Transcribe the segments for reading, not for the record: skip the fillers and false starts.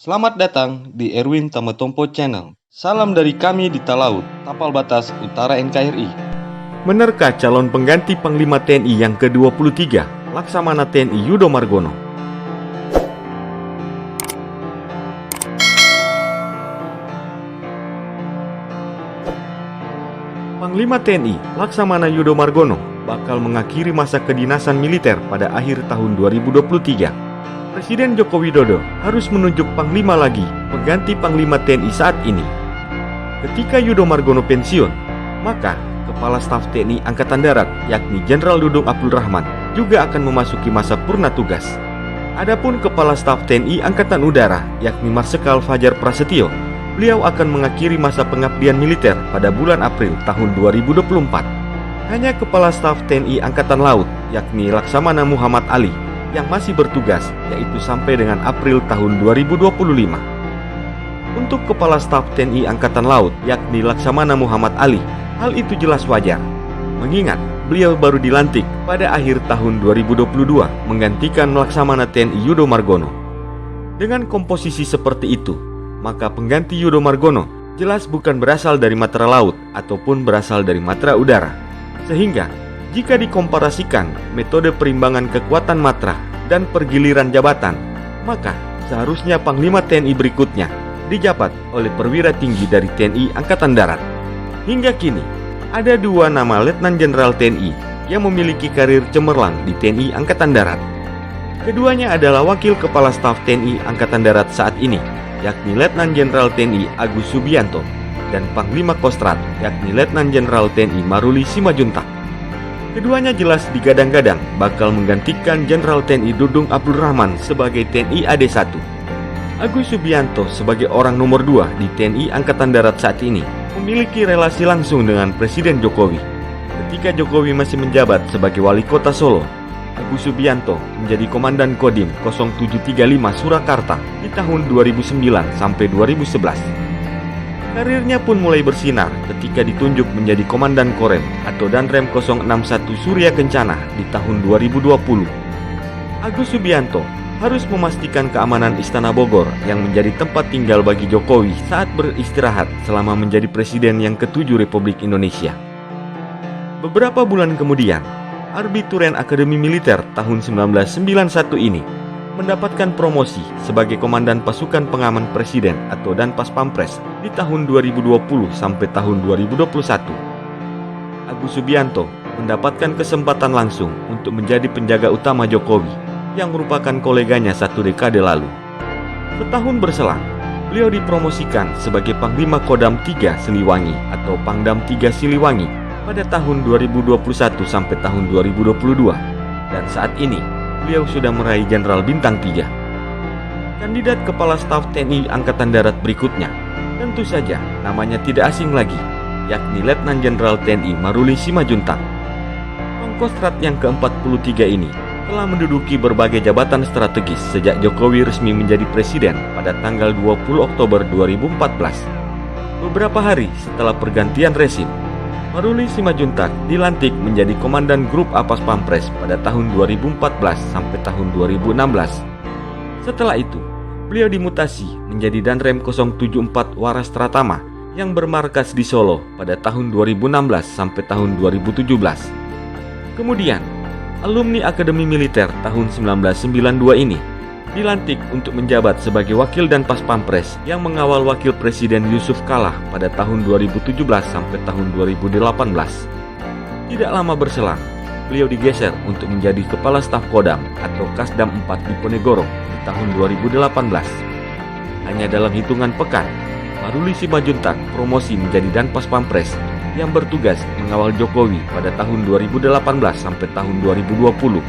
Selamat datang di Erwin Tametompo Channel. Salam dari kami di Talaut, Tapal Batas Utara NKRI. Menerka calon pengganti Panglima TNI yang ke-23, Laksamana TNI Yudo Margono. Panglima TNI Laksamana Yudo Margono bakal mengakhiri masa kedinasan militer pada akhir tahun 2023. Presiden Joko Widodo harus menunjuk Panglima lagi pengganti Panglima TNI saat ini. Ketika Yudo Margono pensiun, maka Kepala Staf TNI Angkatan Darat yakni Jenderal Dudung Abdul Rahman juga akan memasuki masa purna tugas. Adapun Kepala Staf TNI Angkatan Udara yakni Marsikal Fajar Prasetyo, beliau akan mengakhiri masa pengabdian militer pada bulan April tahun 2024. Hanya Kepala Staf TNI Angkatan Laut yakni Laksamana Muhammad Ali yang masih bertugas, yaitu sampai dengan April tahun 2025. Untuk Kepala Staf TNI Angkatan Laut, yakni Laksamana Muhammad Ali, hal itu jelas wajar, mengingat beliau baru dilantik pada akhir tahun 2022 menggantikan Laksamana TNI Yudo Margono. Dengan komposisi seperti itu, maka pengganti Yudo Margono jelas bukan berasal dari matra laut ataupun berasal dari matra udara. Sehingga jika dikomparasikan metode perimbangan kekuatan matra dan pergiliran jabatan, maka seharusnya Panglima TNI berikutnya dijabat oleh perwira tinggi dari TNI Angkatan Darat. Hingga kini, ada dua nama Letnan Jenderal TNI yang memiliki karir cemerlang di TNI Angkatan Darat. Keduanya adalah Wakil Kepala Staf TNI Angkatan Darat saat ini, yakni Letnan Jenderal TNI Agus Subianto, dan Panglima Kostrat, yakni Letnan Jenderal TNI Maruli Simajuntak. Keduanya jelas digadang-gadang bakal menggantikan Jenderal TNI Dudung Abdul Rahman sebagai TNI AD1. Agus Subianto sebagai orang nomor 2 di TNI Angkatan Darat saat ini memiliki relasi langsung dengan Presiden Jokowi. Ketika Jokowi masih menjabat sebagai Wali Kota Solo, Agus Subianto menjadi Komandan Kodim 0735 Surakarta di tahun 2009 sampai 2011. Karirnya pun mulai bersinar ketika ditunjuk menjadi Komandan Korem atau Danrem 061 Surya Kencana di tahun 2020. Agus Subianto harus memastikan keamanan Istana Bogor yang menjadi tempat tinggal bagi Jokowi saat beristirahat selama menjadi Presiden yang ke-7 Republik Indonesia. Beberapa bulan kemudian, Arbituren Akademi Militer tahun 1991 ini mendapatkan promosi sebagai Komandan Pasukan Pengaman Presiden atau Danpas Pampres di tahun 2020 sampai tahun 2021. Agus Subianto mendapatkan kesempatan langsung untuk menjadi penjaga utama Jokowi yang merupakan koleganya satu dekade lalu. Setahun berselang, beliau dipromosikan sebagai Panglima Kodam 3 Siliwangi atau Pangdam 3 Siliwangi pada tahun 2021 sampai tahun 2022, dan saat ini beliau sudah meraih Jenderal Bintang 3. Kandidat Kepala Staf TNI Angkatan Darat berikutnya tentu saja namanya tidak asing lagi, yakni Letnan Jenderal TNI Maruli Simajuntak. Pangkostrat yang ke-43 ini telah menduduki berbagai jabatan strategis sejak Jokowi resmi menjadi presiden pada tanggal 20 Oktober 2014. Beberapa hari setelah pergantian rezim, Maruli Simajuntak dilantik menjadi Komandan Grup Apas Pampres pada tahun 2014 sampai tahun 2016. Setelah itu, beliau dimutasi menjadi Danrem 074 Waras Tratama yang bermarkas di Solo pada tahun 2016 sampai tahun 2017. Kemudian, alumni Akademi Militer tahun 1992 ini dilantik untuk menjabat sebagai Wakil Danpas Pampres yang mengawal Wakil Presiden Yusuf Kala pada tahun 2017 sampai tahun 2018. Tidak lama berselang, beliau digeser untuk menjadi Kepala Staf Kodam atau Kasdam 4 di Ponegoro di tahun 2018. Hanya dalam hitungan pekan, Maruli Simajuntak promosi menjadi Danpas Pampres yang bertugas mengawal Jokowi pada tahun 2018 sampai tahun 2020.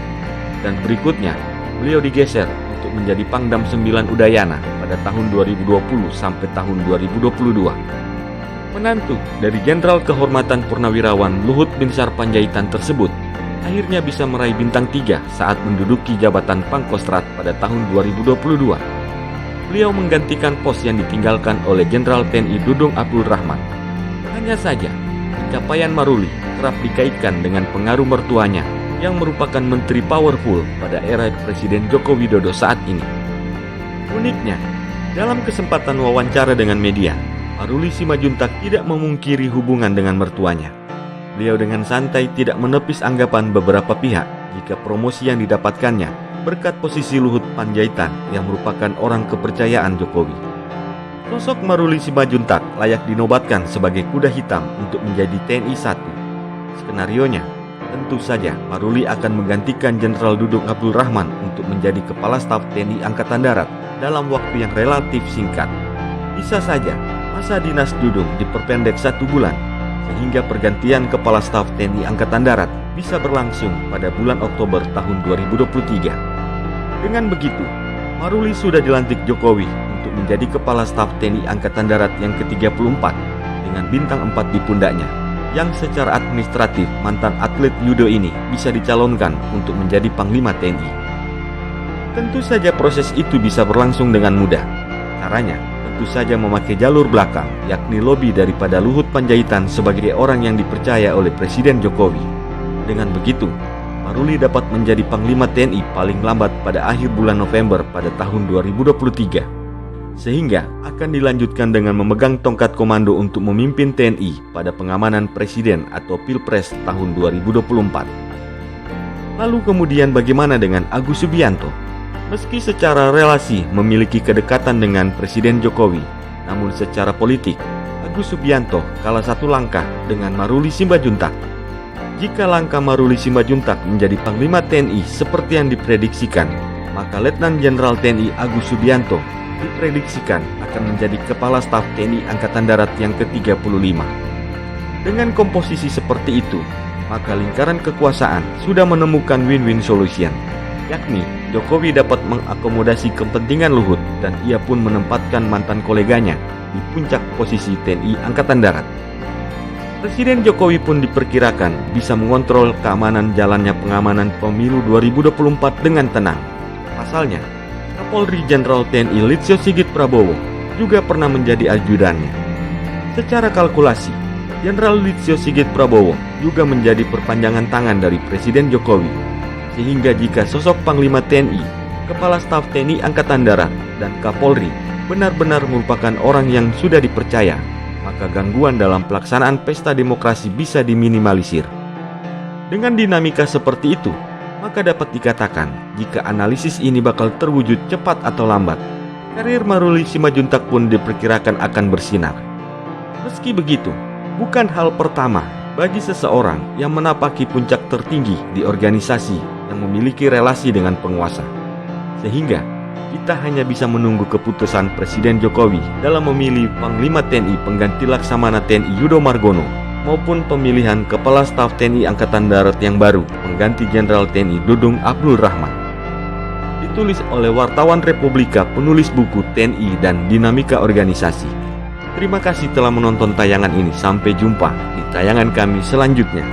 Dan berikutnya, beliau digeser menjadi Pangdam 9 Udayana pada tahun 2020 sampai tahun 2022. Menantu dari Jenderal Kehormatan Purnawirawan Luhut Binsar Panjaitan tersebut akhirnya bisa meraih Bintang 3 saat menduduki jabatan Pangkostrat pada tahun 2022. Beliau menggantikan pos yang ditinggalkan oleh Jenderal TNI Dudung Abdul Rahman. Hanya saja, pencapaian Maruli kerap dikaitkan dengan pengaruh mertuanya yang merupakan menteri powerful pada era Presiden Joko Widodo saat ini. Uniknya, Dalam kesempatan wawancara dengan media, Maruli Simanjuntak tidak memungkiri hubungan dengan mertuanya. Beliau dengan santai tidak menepis anggapan beberapa pihak jika promosi yang didapatkannya berkat posisi Luhut Panjaitan yang merupakan orang kepercayaan Jokowi. Sosok Maruli Simanjuntak layak dinobatkan sebagai kuda hitam untuk menjadi TNI 1. Skenarionya, tentu saja Maruli akan menggantikan Jenderal Dudung Abdul Rahman untuk menjadi Kepala Staf TNI Angkatan Darat dalam waktu yang relatif singkat. Bisa saja masa dinas Dudung diperpendek 1 bulan, sehingga pergantian Kepala Staf TNI Angkatan Darat bisa berlangsung pada bulan Oktober tahun 2023. Dengan begitu, Maruli sudah dilantik Jokowi untuk menjadi Kepala Staf TNI Angkatan Darat yang ke-34 dengan bintang 4 di pundaknya, yang secara administratif mantan atlet judo ini bisa dicalonkan untuk menjadi Panglima TNI. Tentu saja proses itu bisa berlangsung dengan mudah. Caranya tentu saja memakai jalur belakang, yakni lobi daripada Luhut Panjaitan sebagai orang yang dipercaya oleh Presiden Jokowi. Dengan begitu, Maruli dapat menjadi Panglima TNI paling lambat pada akhir bulan November pada tahun 2023. Sehingga akan dilanjutkan dengan memegang tongkat komando untuk memimpin TNI pada pengamanan Presiden atau Pilpres tahun 2024. Lalu kemudian bagaimana dengan Agus Subianto? Meski secara relasi memiliki kedekatan dengan Presiden Jokowi, namun secara politik, Agus Subianto kalah 1 langkah dengan Maruli Simanjuntak. Jika langkah Maruli Simanjuntak menjadi Panglima TNI seperti yang diprediksikan, maka Letnan Jenderal TNI Agus Subianto diprediksikan akan menjadi Kepala Staf TNI Angkatan Darat yang ke-35. Dengan komposisi seperti itu, maka lingkaran kekuasaan sudah menemukan win-win solution, yakni Jokowi dapat mengakomodasi kepentingan Luhut dan ia pun menempatkan mantan koleganya di puncak posisi TNI Angkatan Darat. Presiden Jokowi pun diperkirakan bisa mengontrol keamanan jalannya pengamanan pemilu 2024 dengan tenang. Pasalnya, Kapolri Jenderal TNI Listio Sigit Prabowo juga pernah menjadi ajudannya. Secara kalkulasi, Jenderal Listio Sigit Prabowo juga menjadi perpanjangan tangan dari Presiden Jokowi. Sehingga jika sosok Panglima TNI, Kepala Staf TNI Angkatan Darat, dan Kapolri benar-benar merupakan orang yang sudah dipercaya, maka gangguan dalam pelaksanaan pesta demokrasi bisa diminimalisir. Dengan dinamika seperti itu, maka dapat dikatakan jika analisis ini bakal terwujud cepat atau lambat, karir Maruli Simanjuntak pun diperkirakan akan bersinar. Meski begitu, bukan hal pertama bagi seseorang yang menapaki puncak tertinggi di organisasi yang memiliki relasi dengan penguasa. Sehingga kita hanya bisa menunggu keputusan Presiden Jokowi dalam memilih Panglima TNI pengganti Laksamana TNI Yudo Margono maupun pemilihan Kepala Staf TNI Angkatan Darat yang baru pengganti Jenderal TNI Dudung Abdul Rahman. Ditulis oleh wartawan Republika, penulis buku TNI dan Dinamika Organisasi. Terima kasih telah menonton tayangan ini. Sampai jumpa di tayangan kami selanjutnya.